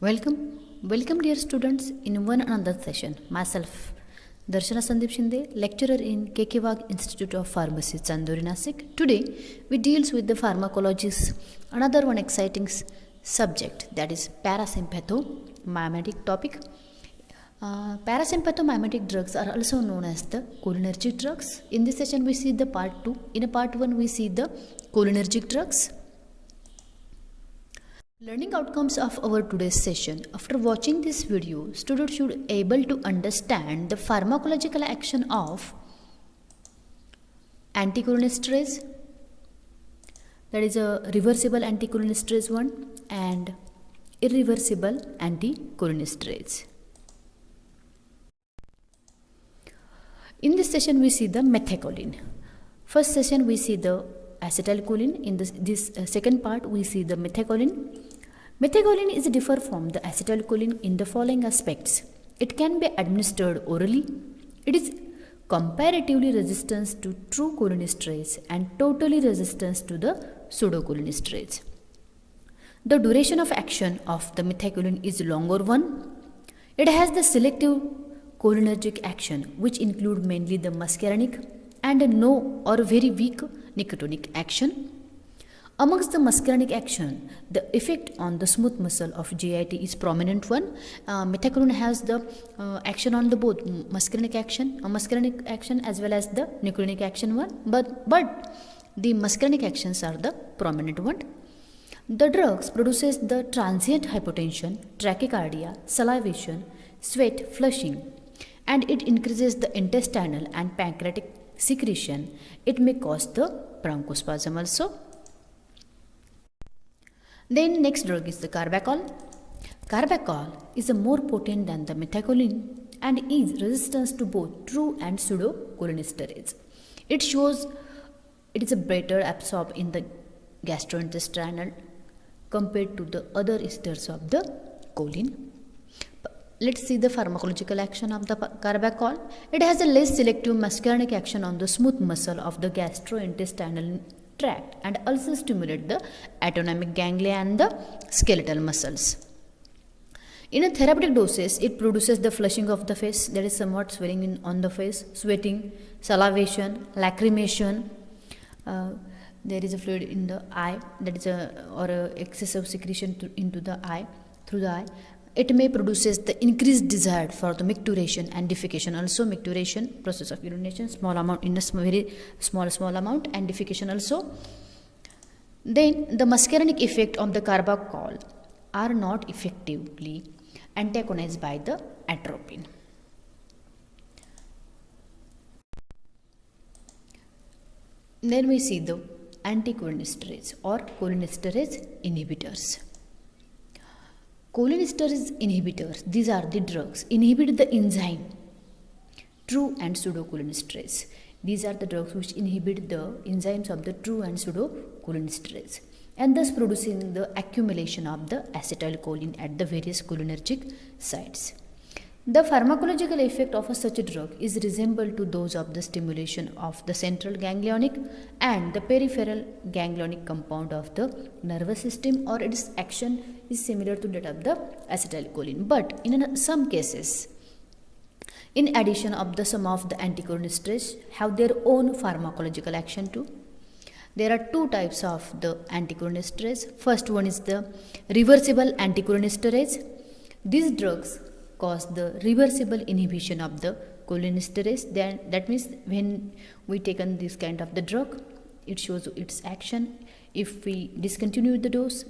Welcome dear students in one another session. Myself Darshana Sandeep Shinde, lecturer in Kekewag Institute of Pharmacy, Chandori, Nasik. Today we deals with the pharmacology's another one exciting subject, that is parasympathomimetic topic. Parasympathomimetic drugs are also known as the cholinergic drugs. In this session we see the part 2. In a part 1 we see the cholinergic drugs. Learning outcomes of our today's session. After watching this video, students should be able to understand the pharmacological action of anticholinesterase, that is a reversible anticholinesterase 1 and irreversible anticholinesterase. In this session we see the methylcolon. First session we see the acetylcholine. In this second part we see the methylcolon. Methylcolon is differ from the acetylcholine in the following aspects. It can be administered orally. It is comparatively resistant to true cholinesterase and totally resistant to the pseudocholinesterase. The duration of action of the methylcolon is longer one. It has the selective cholinergic action, which include mainly the muscarinic and no or very weak nicotinic action. Amongst the muscarinic action, the effect on the smooth muscle of GIT is prominent one. Methylcolon has the action on the both muscarinic action as well as the nicotinic action one, but the muscarinic actions are the prominent one. The drugs produces the transient hypotension, tachycardia, salivation, sweat, flushing, and it increases the intestinal and pancreatic secretion. It may cause the bronchospasm also. Then next drug is the Carbicon. Carbicon is more potent than the methylcolon and is resistant to both true and pseudocholinesterase. It shows it is a better absorbed in the gastrointestinal compared to the other esters of the choline. Let's see the pharmacological action of the Carbicon. It has a less selective muscarinic action on the smooth muscle of the gastrointestinal tract and also stimulate the autonomic ganglia and the skeletal muscles. In a therapeutic doses, it produces the flushing of the face, that is somewhat swelling on the face, sweating, salivation, lacrimation. There is a fluid in the eye, that is excessive secretion into the eye, through the eye. It may produces the increased desire for the micturition and defecation. Also micturition, process of urination, small amount in a very small amount, and defecation also. Then the muscarinic effect of the Carbicon are not effectively antagonized by the atropine. Then we see the anticholinesterase or cholinesterase inhibitors. Cholinesterase inhibitors, these are the drugs, inhibit the enzyme true and pseudocholinesterase. These are the drugs which inhibit the enzymes of the true and pseudocholinesterase and thus producing the accumulation of the acetylcholine at the various cholinergic sites. The pharmacological effect of such a drug is resemble to those of the stimulation of the central ganglionic and the peripheral ganglionic compound of the nervous system, or its action is similar to that of the acetylcholine. But in some cases, in addition of the some of the anticholinesterase have their own pharmacological action too. There are two types of the anticholinesterase. First one is the reversible anticholinesterase. These drugs cause the reversible inhibition of the cholinesterase. Then that means when we taken this kind of the drug, it shows its action. If we discontinue the dose,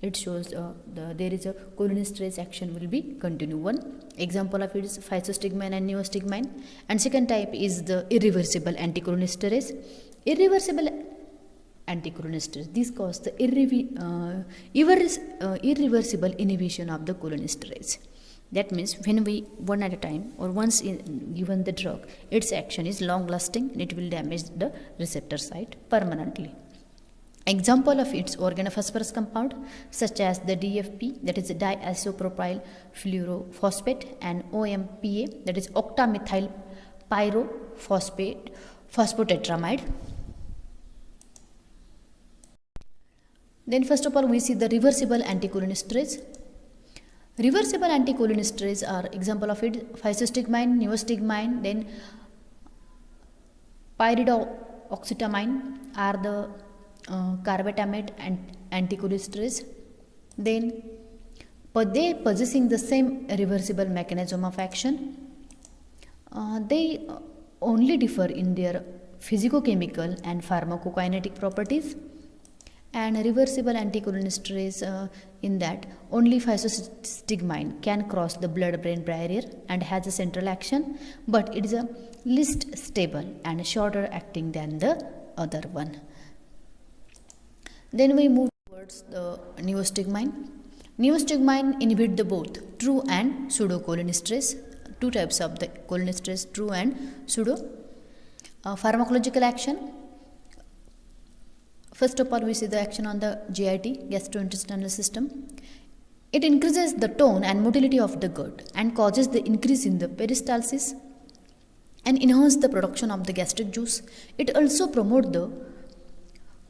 it shows there is a cholinesterase action will be continue. One example of it is physostigmine and neostigmine. And second type is the irreversible anticholinesterase. Irreversible anticholinesterase, this cause the irreversible inhibition of the cholinesterase. That means when we one at a time or once given the drug, its action is long lasting and it will damage the receptor site permanently. Example of its organophosphorus compound such as the DFP, that is diisopropyl fluorophosphate, and OMPA, that is octamethyl pyrophosphate phosphotetramide. Then first of all we see the reversible anticholinesterase. Reversible anticholinesterase are example of it: physostigmine, neostigmine, then pyridoxytamine are the carbatamate and anticholinesterase. Then they possessing the same reversible mechanism of action. They only differ in their physicochemical and pharmacokinetic properties. And reversible anticholinesterase in that only physostigmine can cross the blood-brain barrier and has a central action, but it is a least stable and shorter acting than the other one. Then we move towards the neostigmine. Neostigmine inhibit the both true and pseudocholinesterase. Two types of the cholinesterase, true and pseudo. Pharmacological action. First of all, we see the action on the GIT, gastrointestinal system. It increases the tone and motility of the gut and causes the increase in the peristalsis and enhances the production of the gastric juice. It also promotes the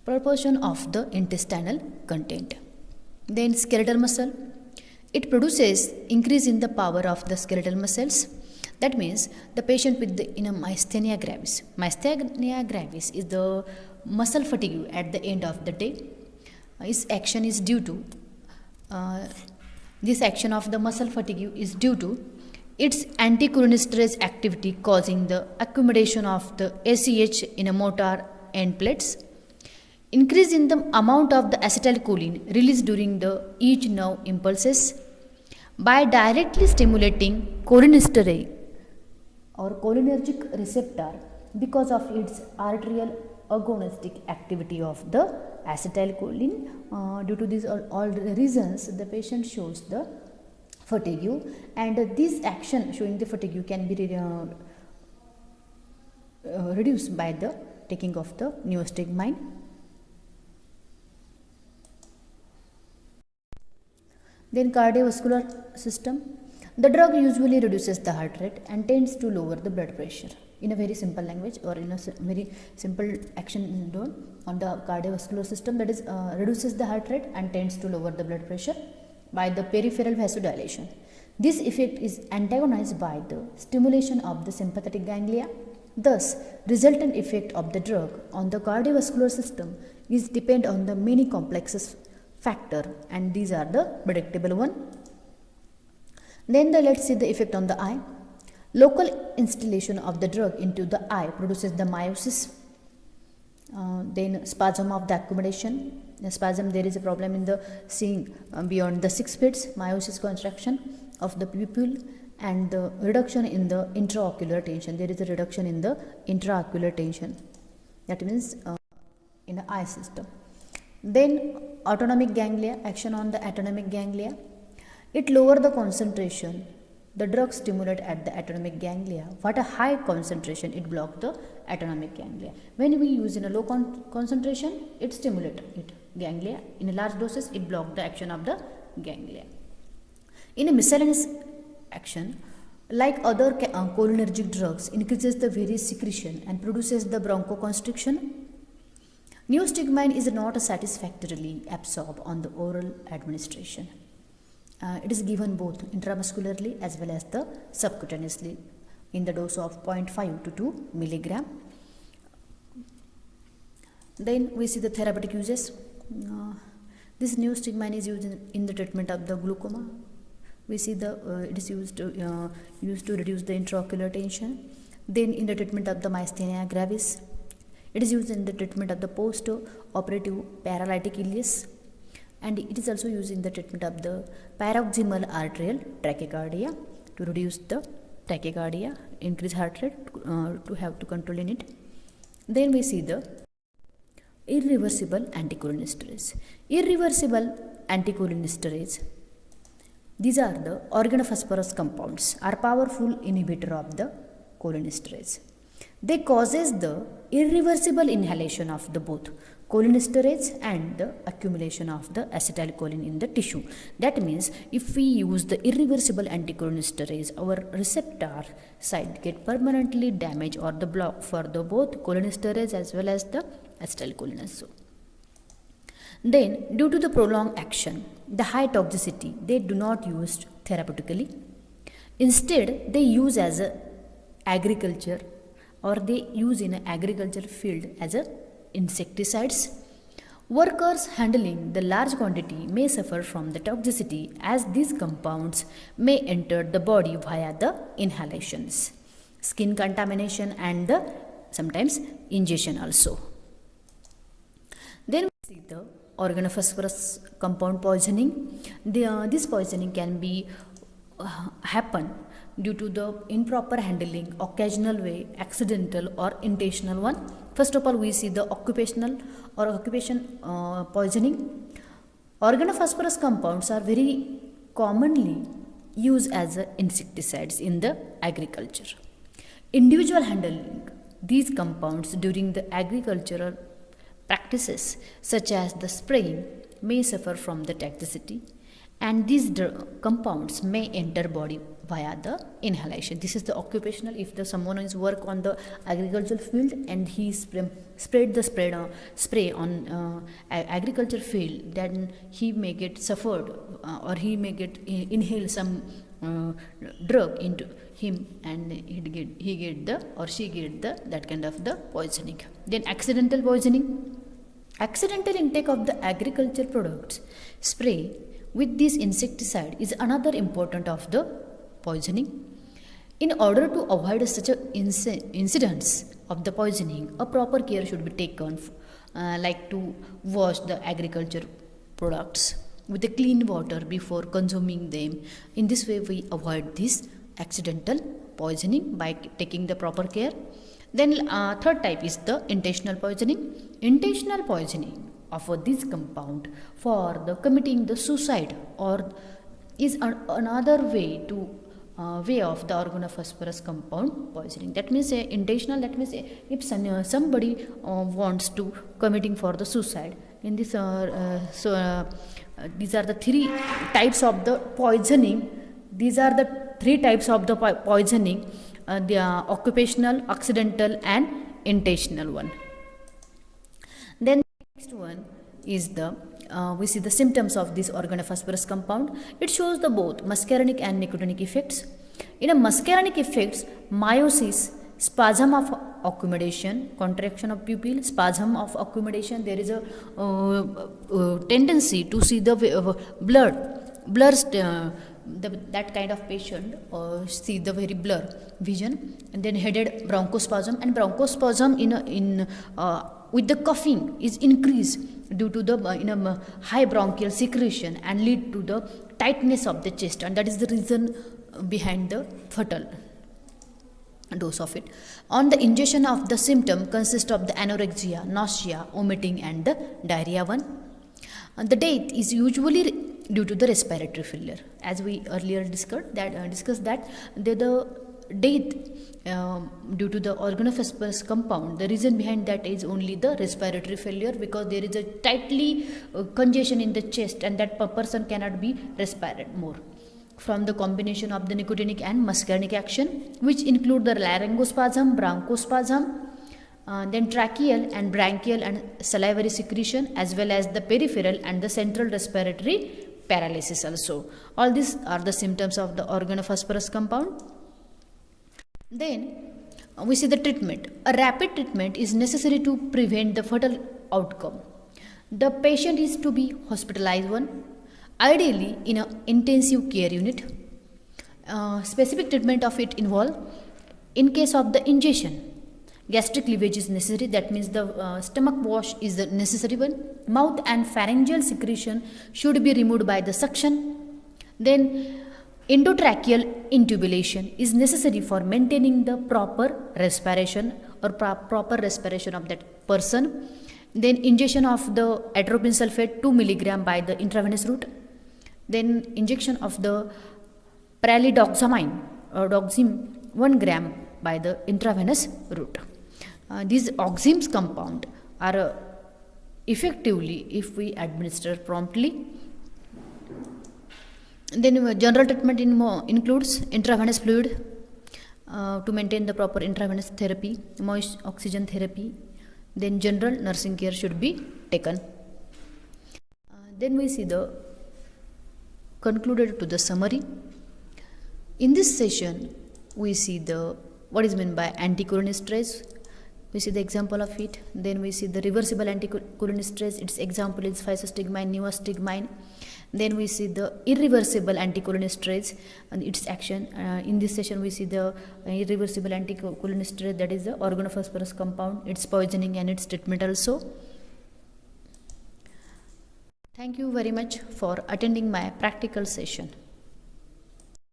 proportion of the intestinal content. Then skeletal muscle. It produces increase in the power of the skeletal muscles. That means the patient with the myasthenia gravis. Myasthenia gravis is the muscle fatigue at the end of the day. Its action is due to this action of the muscle fatigue is due to its anticholinesterase activity causing the accumulation of the ACH in a motor end plates. Increase in the amount of the acetylcholine released during the each nerve impulses. By directly stimulating cholinesterase or cholinergic receptor because of its arterial agonistic activity of the acetylcholine. Due to these all the reasons, the patient shows the fatigue, and this action showing the fatigue can be reduced by the taking of the neostigmine. Then cardiovascular system. The drug usually reduces the heart rate and tends to lower the blood pressure. In a very simple language or in a very simple action is done on the cardiovascular system, that is reduces the heart rate and tends to lower the blood pressure by the peripheral vasodilation. This effect is antagonized by the stimulation of the sympathetic ganglia. Thus, resultant effect of the drug on the cardiovascular system is depend on the many complexes factor, and these are the predictable one. Then let's see the effect on the eye. Local installation of the drug into the eye produces the miosis. Then spasm of the accommodation. The spasm, there is a problem in the seeing beyond the 6 feet. Miosis contraction of the pupil and the reduction in the intraocular tension. There is a reduction in the intraocular tension. That means in the eye system. Then autonomic ganglia, action on the autonomic ganglia. It lower the concentration. The drug stimulate at the autonomic ganglia. What a high concentration, it block the autonomic ganglia. When we use in a low concentration, it stimulate it ganglia. In a large doses, it block the action of the ganglia. In a miscellaneous action, like other cholinergic drugs, increases the various secretion and produces the bronchoconstriction. Neostigmine is not satisfactorily absorbed on the oral administration. It is given both intramuscularly as well as the subcutaneously in the dose of 0.5 to 2 milligram. Then we see the therapeutic uses. This neostigmine is used in the treatment of the glaucoma. We see it is used to reduce the intraocular tension. Then in the treatment of the myasthenia gravis, it is used in the treatment of the post-operative paralytic ileus. And it is also used in the treatment of the paroxysmal arterial tachycardia to reduce the tachycardia, increase heart rate, to have to control in it. Then we see the irreversible anticholinesterase. Irreversible anticholinesterase, these are the organophosphorus compounds, are powerful inhibitor of the cholinesterase. They causes the irreversible inhalation of the both cholinesterase and the accumulation of the acetylcholine in the tissue. That means if we use the irreversible anticholinesterase, our receptor site get permanently damaged or the block for the both cholinesterase as well as the acetylcholine also. Then due to the prolonged action, the high toxicity, they do not use therapeutically. Instead, they use as a agriculture, or they use in an agriculture field as a insecticides. Workers handling the large quantity may suffer from the toxicity, as these compounds may enter the body via the inhalations, skin contamination, and the sometimes ingestion also. Then we see the organophosphorus compound poisoning. This poisoning can be happen due to the improper handling, occasional way, accidental or intentional one. First of all, we see the occupational or occupation poisoning. Organophosphorus compounds are very commonly used as insecticides in the agriculture. Individual handling these compounds during the agricultural practices such as the spraying may suffer from the toxicity, and these compounds may enter body via the inhalation. This is the occupational. If someone is work on the agricultural field and he sprayed the spray on agriculture field, then he may get suffered or he may get inhale some drug into him, and he get the or she get the that kind of the poisoning. Then accidental poisoning. Accidental intake of the agriculture products spray with this insecticide is another important of the poisoning. In order to avoid such incidents of the poisoning, a proper care should be taken, like to wash the agriculture products with the clean water before consuming them. In this way, we avoid this accidental poisoning by taking the proper care. Then third type is the intentional poisoning. Intentional poisoning of this compound for the committing the suicide or is another way to way of the organophosphorus compound poisoning. That means intentional. That means if somebody wants to committing for the suicide. In this, these are the three types of the poisoning. These are the three types of the poisoning: the occupational, accidental, and intentional one. Then next one is the we see the symptoms of this organophosphorus compound. It shows the both muscarinic and nicotinic effects. In a muscarinic effects, miosis, spasm of accommodation, contraction of pupil, spasm of accommodation. There is a tendency to see the blurs. That kind of patient see the very blur vision. And then headed bronchospasm, and bronchospasm in with the coughing is increased due to the high bronchial secretion and lead to the tightness of the chest, and that is the reason behind the fatal dose of it. On the ingestion of the symptom consist of the anorexia, nausea, vomiting, and the diarrhea one. And the death is usually due to the respiratory failure, as we earlier discussed that the death due to the organophosphorus compound, the reason behind that is only the respiratory failure, because there is a tightly congestion in the chest, and that person cannot be respired more from the combination of the nicotinic and muscarinic action, which include the laryngospasm, bronchospasm, then tracheal and branchial and salivary secretion, as well as the peripheral and the central respiratory paralysis also. All these are the symptoms of the organophosphorus compound. Then we see the treatment. A rapid treatment is necessary to prevent the fatal outcome. The patient is to be hospitalized one, ideally in an intensive care unit. Specific treatment of it involve, in case of the ingestion, gastric lavage is necessary. That means the stomach wash is the necessary one. Mouth and pharyngeal secretion should be removed by the suction. Then endotracheal intubulation is necessary for maintaining the proper respiration or proper respiration of that person. Then injection of the atropine sulfate 2 mg by the intravenous route. Then injection of the pralidoxamine or doxim 1 gram by the intravenous route. These oximes compound are effectively if we administer promptly. Then general treatment includes intravenous fluid to maintain the proper intravenous therapy, moist oxygen therapy. Then general nursing care should be taken. Then we see the concluded to the summary. In this session, we see the what is meant by anticholinesterase. We see the example of it. Then we see the reversible anticholinesterase. Its example is 5-stigmine, neostigmine. Then we see the irreversible anticholinesterase and its action. In this session, we see the irreversible anticholinesterase, that is the organophosphorus compound, its poisoning and its treatment also. Thank you very much for attending my practical session.